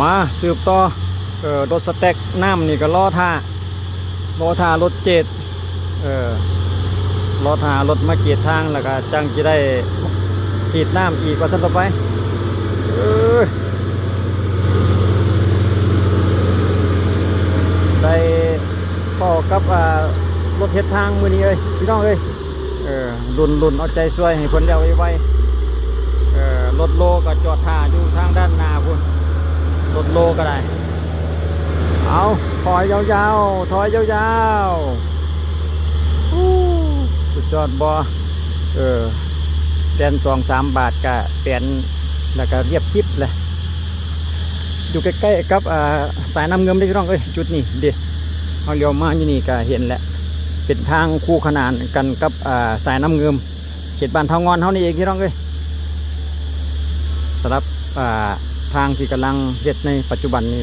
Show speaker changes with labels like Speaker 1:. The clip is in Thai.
Speaker 1: มาสืบต่อรถสเต็กน้ำนี่ก็รอท่ารถเจ็ดรอท่ารถมาเกียรทางแล้วก็จังจะได้ฉีดน้ำอีกว่าสันต่อไปเออได้พ่อกับรถเฮ็ดทางมือนี้เอ้ยพี่น้องเอ้ยรุ่นเอาใจช่วยให้คนเดียวไวๆรถโลก็จอดท่าอยู่ทางด้านหน้าพุ่นรถโลก็ได้เอาถอยยาวๆถอยยาวๆสุดยอดบ่เปลี่ยน2-3 บาทก็เปลี่ยนแล้วก็เรียบคลิปเลยอยู่ใกล้ๆกับสายน้ำเงินได้พี่น้องเอ้ยจุดนี้ดิเอาเลี้ยวมาอยู่นี่ก็เห็นแหละเป็นทางคู่ขนานกันกับสายน้ำเงินเขตบ้านเทางอนเท่านี้เองพี่น้องเอ้ยสำหรับทางที่กำลังเฮ็ดในปัจจุบันนี้